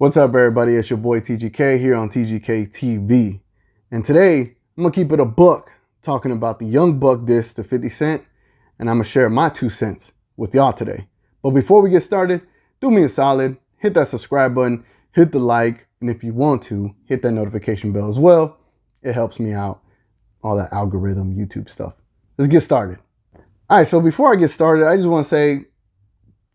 What's up, everybody? It's your boy TGK here on TGK TV. And today, I'm going to keep it a buck talking about the Young Buck diss to 50 Cent. And I'm going to share my 2 cents with y'all today. But before we get started, do me a solid. Hit that subscribe button. Hit the like. And if you want to, hit that notification bell as well. It helps me out. All that algorithm, YouTube stuff. Let's get started. All right, so before I get started, I just want to say,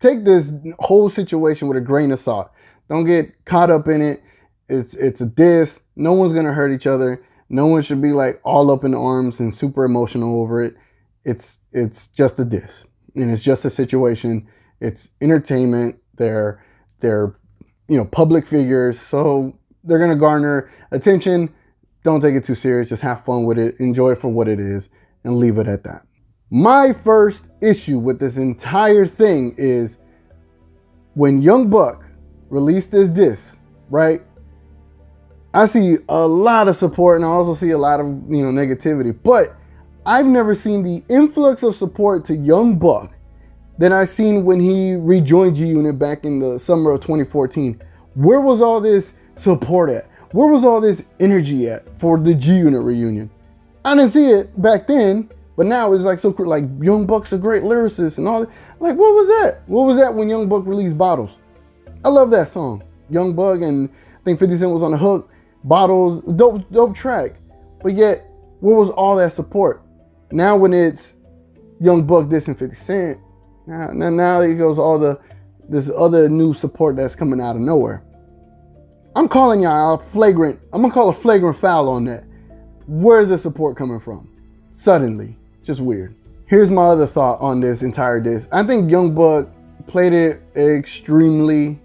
take this whole situation with a grain of salt. Don't get caught up in it. It's a diss. No one's going to hurt each other. No one should be like all up in arms and super emotional over it. It's just a diss. And it's just a situation. It's entertainment. They're public figures. So they're going to garner attention. Don't take it too serious. Just have fun with it. Enjoy it for what it is and leave it at that. My first issue with this entire thing is when Young Buck released this diss, right? I see a lot of support and I also see a lot of, negativity, but I've never seen the influx of support to Young Buck that I seen when he rejoined G-Unit back in the summer of 2014. Where was all this support at? Where was all this energy at for the G-Unit reunion? I didn't see it back then, but now it's like so like Young Buck's a great lyricist and all that. Like, what was that? What was that when Young Buck released Bottles? I love that song. Young Buck and I think 50 Cent was on the hook. Bottles, dope track. But yet, where was all that support? Now when it's Young Buck dissing 50 Cent, now it goes all this other new support that's coming out of nowhere. I'm calling y'all flagrant. I'm gonna call a flagrant foul on that. Where's the support coming from? Suddenly. It's just weird. Here's my other thought on this entire diss. I think Young Buck played it extremely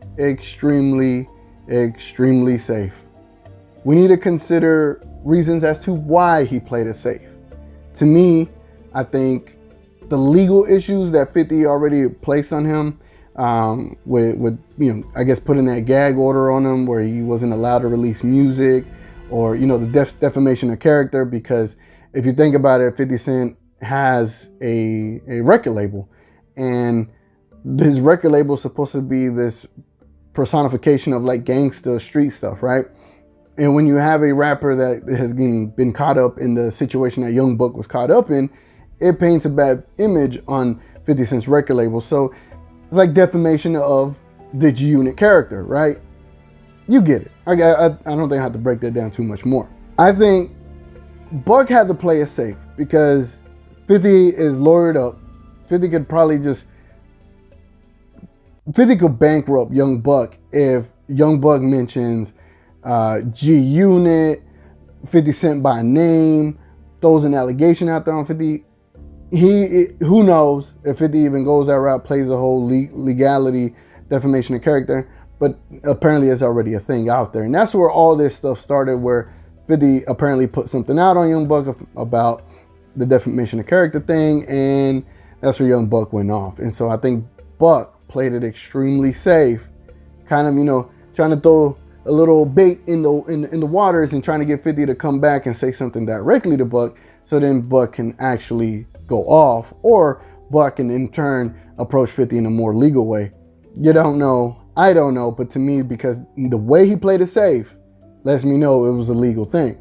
safe. We need to consider reasons as to why he played it safe. To me, I think the legal issues that 50 already placed on him, with I guess putting that gag order on him where he wasn't allowed to release music, or the defamation of character, because if you think about it, 50 Cent has a record label, and his record label is supposed to be this personification of like gangsta street stuff, right? And when you have a rapper that has been caught up in the situation that Young Buck was caught up in, it paints a bad image on 50 Cent's record label. So it's like defamation of the G-Unit character, right? You get it. I don't think I have to break that down too much more. I think Buck had to play it safe because 50 is lawyered up. 50 could probably 50 could bankrupt Young Buck if Young Buck mentions G-Unit, 50 Cent by name, throws an allegation out there on 50. Who knows if 50 even goes that route, plays the whole legality, defamation of character, but apparently it's already a thing out there. And that's where all this stuff started, where 50 apparently put something out on Young Buck about the defamation of character thing, and that's where Young Buck went off. And so I think Buck played it extremely safe, kind of, trying to throw a little bait in the waters and trying to get 50 to come back and say something directly to Buck, so then Buck can actually go off, or Buck can in turn approach 50 in a more legal way. You don't know, I don't know, but to me, because the way he played it safe lets me know it was a legal thing.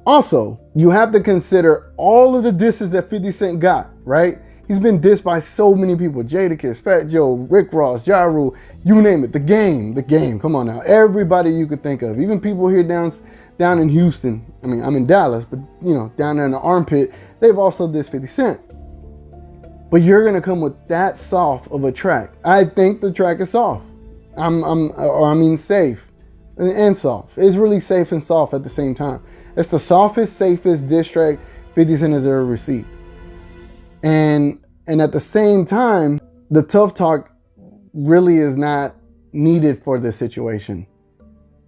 Also, you have to consider all of the disses that 50 Cent got, right? He's been dissed by so many people. Jadakiss, Fat Joe, Rick Ross, Ja Rule, you name it. The game. Come on now. Everybody you could think of. Even people here down in Houston. I mean, I'm in Dallas, but down there in the armpit, they've also dissed 50 Cent. But you're gonna come with that soft of a track. I think the track is soft. Safe and soft. It's really safe and soft at the same time. It's the softest, safest diss track 50 Cent has ever received. And at the same time, the tough talk really is not needed for this situation.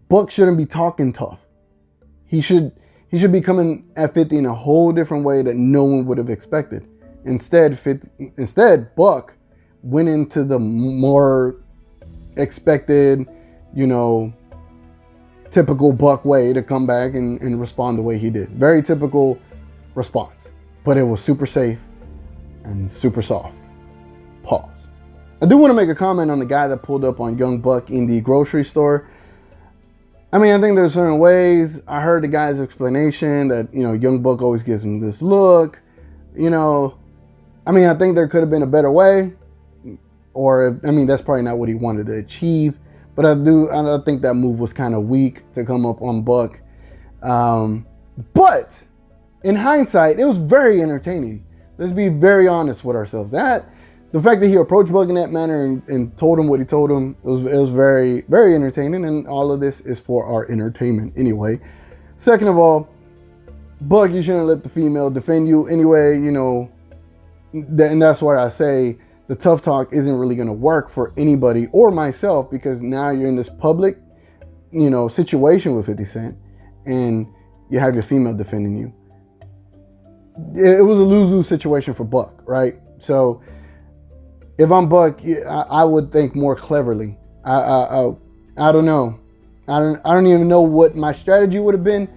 Buck shouldn't be talking tough. He should be coming at 50 in a whole different way that no one would have expected. Instead, Buck went into the more expected, typical Buck way to come back and respond the way he did. Very typical response, but it was super safe and super soft. Pause. I do want to make a comment on the guy that pulled up on Young Buck in the grocery store. I mean, I think there's certain ways. I heard the guy's explanation that, you know, Young Buck always gives him this look. You know, I mean, I think there could have been a better way. Or, I mean, that's probably not what he wanted to achieve. But I think that move was kind of weak to come up on Buck. But in hindsight, it was very entertaining. Let's be very honest with ourselves. The fact that he approached Buck in that manner and told him what he told him, it was very, very entertaining. And all of this is for our entertainment anyway. Second of all, Buck, you shouldn't let the female defend you anyway, you know. And that's why I say the tough talk isn't really going to work for anybody or myself, because now you're in this public, you know, situation with 50 Cent and you have your female defending you. It was a lose-lose situation for Buck, right? So if I'm Buck, I would think more cleverly. I don't know. I don't even know what my strategy would have been,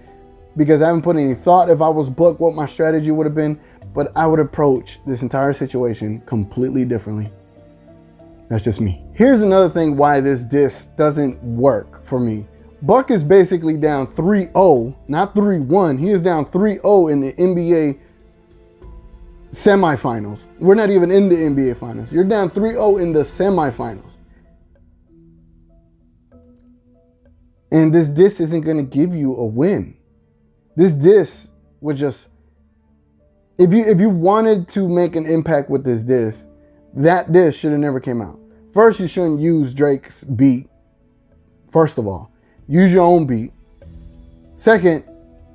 because I haven't put any thought, if I was Buck, what my strategy would have been. But I would approach this entire situation completely differently. That's just me. Here's another thing why this diss doesn't work for me. Buck is basically down 3-0, not 3-1. He is down 3-0 in the NBA semifinals. We're not even in the NBA finals. You're down 3-0 in the semifinals. And this diss isn't going to give you a win. This diss would just, if you wanted to make an impact with this diss, that diss should have never came out. First, you shouldn't use Drake's beat. First of all, use your own beat. Second,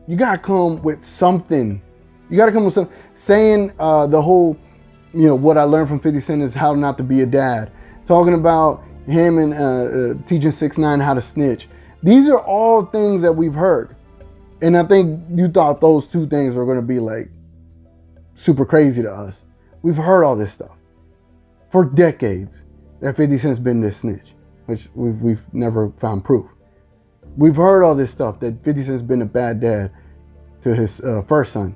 you got to come with something. You got to come with something. Saying the whole, you know, what I learned from 50 Cent is how not to be a dad. Talking about him and teaching 6ix9ine how to snitch. These are all things that we've heard. And I think you thought those two things were going to be like super crazy to us. We've heard all this stuff for decades, that 50 Cent's been this snitch, which we've never found proof. We've heard all this stuff, that 50 Cent's been a bad dad to his first son.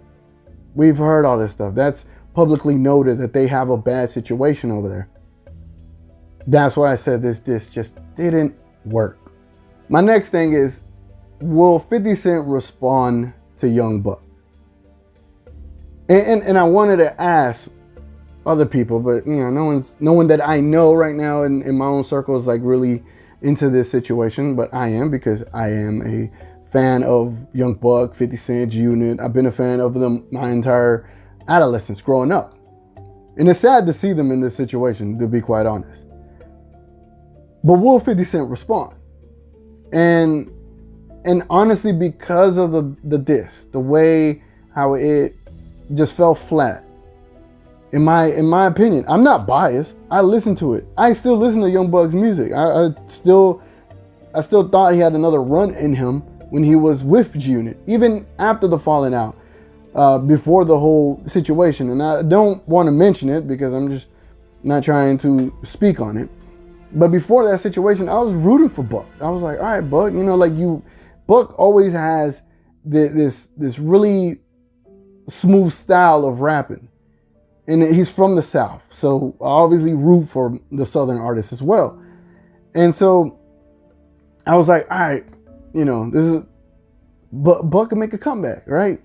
We've heard all this stuff. That's publicly noted, that they have a bad situation over there. That's why I said this just didn't work. My next thing is, will 50 Cent respond to Young Buck? And I wanted to ask other people, but you know, no one that I know right now in my own circle is like really into this situation, but I am, because I am a fan of Young Buck, 50 Cent, G-Unit. I've been a fan of them my entire adolescence growing up. And it's sad to see them in this situation, to be quite honest. But will 50 Cent respond? And honestly, because of the diss, the way how it just fell flat, in my opinion, I'm not biased. I listen to it. I still listen to Young Buck's music. I still thought he had another run in him when he was with G-Unit, even after the falling out, before the whole situation. And I don't want to mention it because I'm just not trying to speak on it. But before that situation, I was rooting for Buck. I was like, all right, Buck, you know, like Buck always has this really smooth style of rapping. And he's from the South, so I obviously root for the Southern artists as well. And so I was like, all right, you know, Buck can make a comeback, right?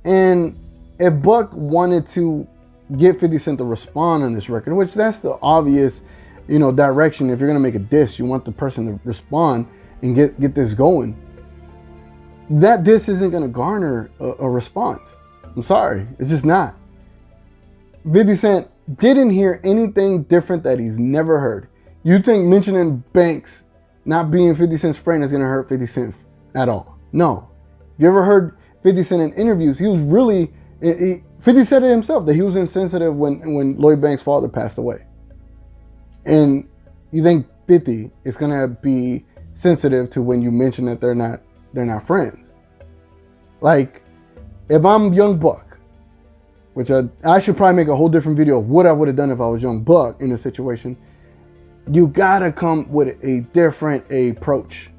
And if Buck wanted to get 50 Cent to respond on this record, which that's the obvious, you know, direction. If you're gonna make a diss, you want the person to respond and get this going. That diss isn't gonna garner a response. I'm sorry, it's just not. 50 Cent didn't hear anything different that he's never heard. You think mentioning Banks not being 50 Cent's friend is going to hurt 50 Cent at all? No. If you ever heard 50 Cent in interviews, he was really, 50 said it himself, that he was insensitive when Lloyd Banks' father passed away. And you think 50 is going to be sensitive to when you mention that they're not friends. Like, if I'm Young Buck, which I should probably make a whole different video of what I would have done if I was Young Buck in this situation. You gotta come with a different approach,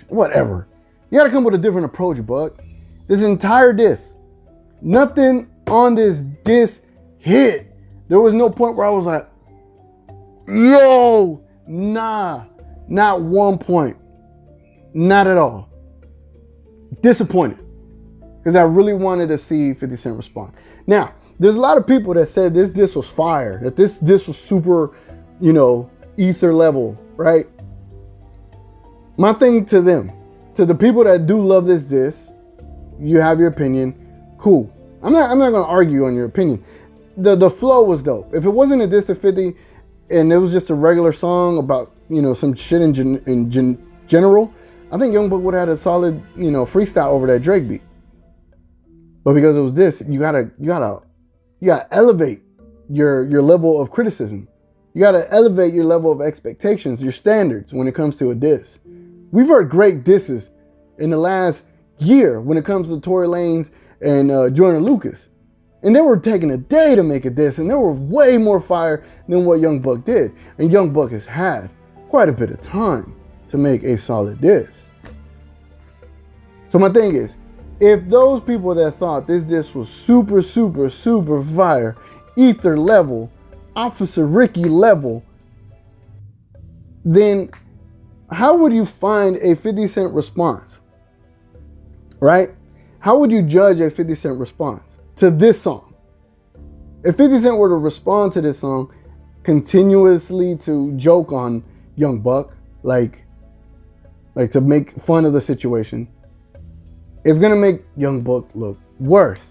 whatever. You gotta come with a different approach, Buck. This entire diss, nothing on this diss hit. There was no point where I was like, yo, nah, Not 1 point. Not at all. Disappointed. Because I really wanted to see 50 Cent respond. Now, there's a lot of people that said this diss was fire. That this diss was super, ether level, right? My thing to them, to the people that do love this diss, you have your opinion. Cool. I'm not gonna argue on your opinion. The flow was dope. If it wasn't a diss to 50 and it was just a regular song about, some shit in general, I think Young Buck would have had a solid, freestyle over that Drake beat. But because it was this, you gotta elevate your level of criticism. You gotta elevate your level of expectations, your standards when it comes to a diss. We've heard great disses in the last year when it comes to Tory Lanez and Jordan Lucas. And they were taking a day to make a diss, and they were way more fire than what Young Buck did. And Young Buck has had quite a bit of time to make a solid diss. So my thing is, if those people that thought this diss was super, super, super fire, ether level, Officer Ricky level, then how would you find a 50 Cent response? Right? How would you judge a 50 Cent response to this song? If 50 Cent were to respond to this song continuously to joke on Young Buck, like to make fun of the situation, it's gonna make Young Buck look worse.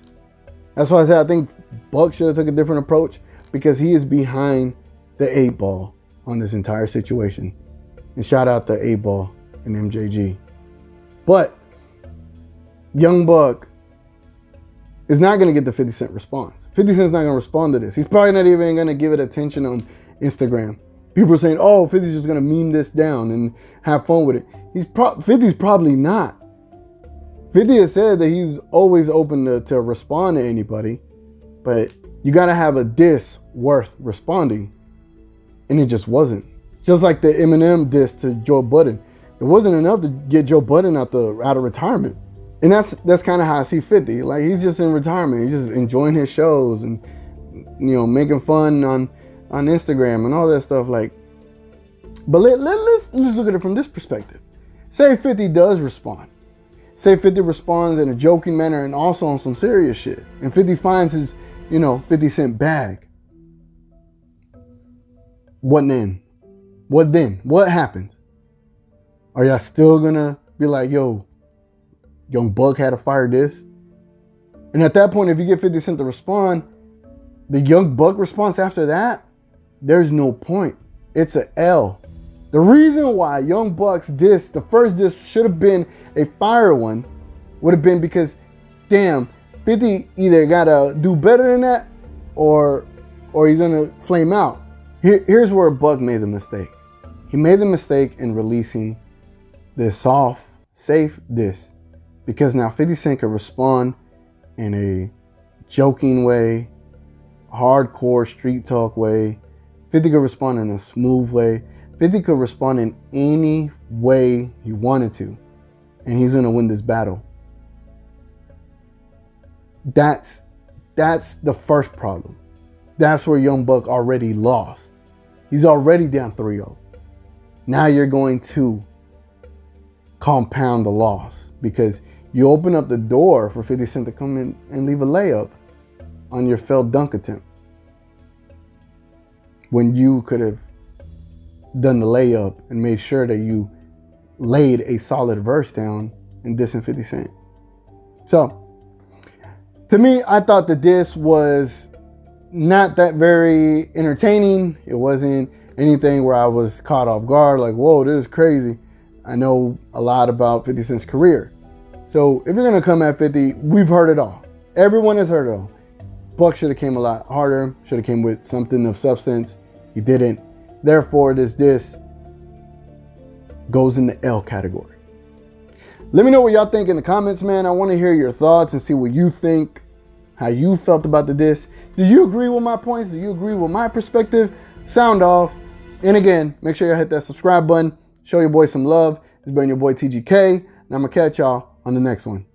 That's why I said I think Buck should have took a different approach, because he is behind the 8 ball on this entire situation. And shout out to 8 ball and MJG. But Young Buck is not gonna get the 50 Cent response. 50 Cent's not gonna respond to this. He's probably not even gonna give it attention on Instagram. People are saying, oh, 50's just gonna meme this down and have fun with it. 50's probably not. 50 has said that he's always open to respond to anybody, but you gotta have a diss worth responding. And it just wasn't. Just like the Eminem diss to Joe Budden. It wasn't enough to get Joe Budden out of retirement. And that's kind of how I see 50. Like, he's just in retirement. He's just enjoying his shows and, making fun on Instagram and all that stuff. Like, but let's look at it from this perspective. Say 50 does respond. Say 50 responds in a joking manner and also on some serious shit. And 50 finds his, 50 Cent bag. What then? What then? What happens? Are y'all still gonna be like, yo, Young Buck had to fire this? And at that point, if you get 50 Cent to respond, the Young Buck response after that, there's no point. It's an L. The reason why Young Buck's diss, the first diss, should have been a fire one, would have been because, damn, 50 either gotta do better than that, or he's gonna flame out. Here's where Buck made the mistake. He made the mistake in releasing this soft, safe diss, because now 50 Cent could respond in a joking way, hardcore street talk way. 50 could respond in a smooth way. 50 could respond in any way he wanted to, and he's gonna win this battle. That's the first problem. That's where Young Buck already lost. He's already down 3-0. Now you're going to compound the loss because you open up the door for 50 Cent to come in and leave a layup on your failed dunk attempt, when you could have done the layup and made sure that you laid a solid verse down in dissing 50 Cent. So, to me, I thought the diss was not that very entertaining. It wasn't anything where I was caught off guard, like, whoa, this is crazy. I know a lot about 50 Cent's career. So if you're gonna come at 50, we've heard it all. Everyone has heard it all. Buck should have came a lot harder, should have came with something of substance. He didn't. Therefore, this diss goes in the L category. Let me know what y'all think in the comments, man. I want to hear your thoughts and see what you think, how you felt about the diss. Do you agree with my points? Do you agree with my perspective? Sound off. And again, make sure y'all hit that subscribe button. Show your boy some love. It's been your boy TGK, and I'm going to catch y'all on the next one.